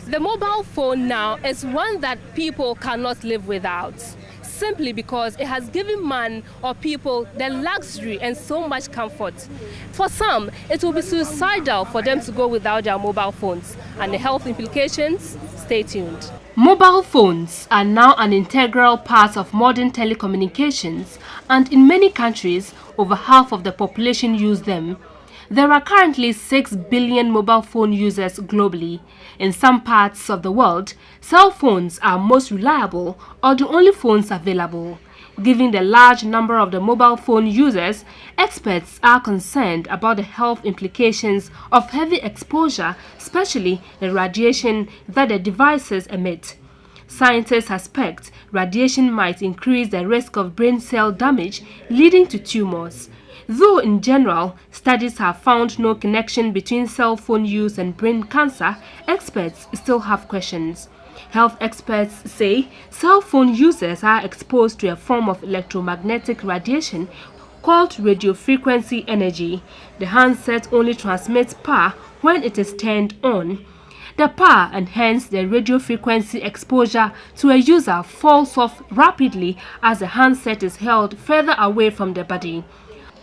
The mobile phone now is one that people cannot live without, simply because it has given man or people the luxury and so much comfort. For some, it will be suicidal for them to go without their mobile phones, and the health implications, stay tuned. Mobile phones are now an integral part of modern telecommunications, and in many countries, over half of the population use them. There are currently 6 billion mobile phone users globally. In some parts of the world, cell phones are most reliable or the only phones available. Given the large number of the mobile phone users, experts are concerned about the health implications of heavy exposure, especially the radiation that the devices emit. Scientists suspect radiation might increase the risk of brain cell damage, leading to tumors. Though in general, studies have found no connection between cell phone use and brain cancer, experts still have questions. Health experts say cell phone users are exposed to a form of electromagnetic radiation called radiofrequency energy. The handset only transmits power when it is turned on. The power and hence the radiofrequency exposure to a user falls off rapidly as the handset is held further away from the body.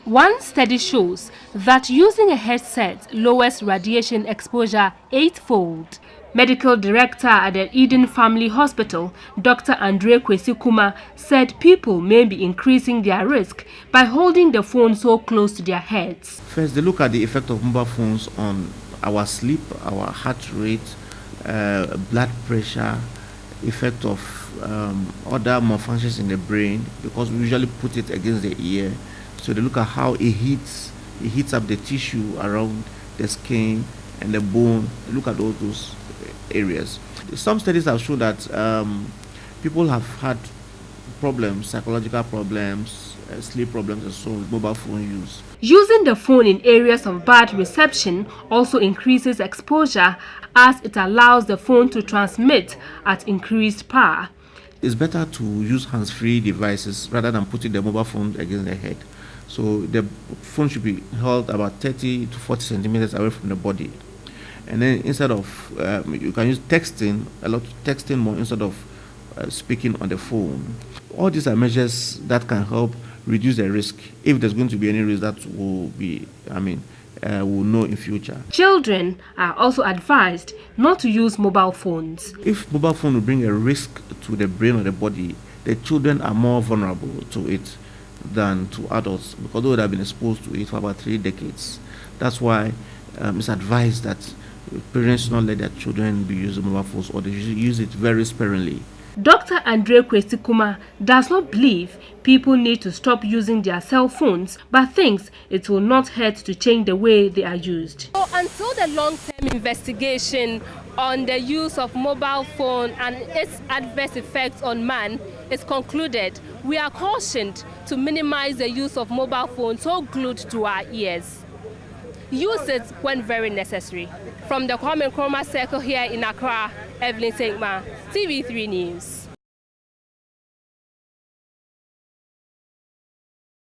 One study shows that using a headset lowers radiation exposure 8-fold. Medical director at the Eden Family Hospital, Dr. Andre Kwesi Kuma, said people may be increasing their risk by holding the phone so close to their heads. First, they look at the effect of mobile phones on our sleep, our heart rate, blood pressure, effect of other malfunctions in the brain, because we usually put it against the ear. So they look at how it heats up the tissue around the skin and the bone. They look at all those areas. Some studies have shown that people have had problems, psychological problems, sleep problems, and so on with mobile phone use. Using the phone in areas of bad reception also increases exposure as it allows the phone to transmit at increased power. It's better to use hands-free devices rather than putting the mobile phone against the head. So the phone should be held about 30 to 40 centimeters away from the body. And then instead of, you can use texting, a lot of texting more instead of speaking on the phone. All these are measures that can help reduce the risk. If there's going to be any risk, that will be, we'll know in future. Children are also advised not to use mobile phones. If mobile phone will bring a risk to the brain or the body, the children are more vulnerable to it than to adults, because they would have been exposed to it for about 3 decades. That's why it's advised that parents should not let their children be using mobile phones, or they should use it very sparingly. Dr. Andre Kwesi Kuma does not believe people need to stop using their cell phones, but thinks it will not hurt to change the way they are used. So until the long-term investigation on the use of mobile phone and its adverse effects on man is concluded, we are cautioned to minimize the use of mobile phones so glued to our ears. Use it when very necessary. From the Kwame Nkrumah Circle here in Accra, Evelyn Senkma, TV3 News.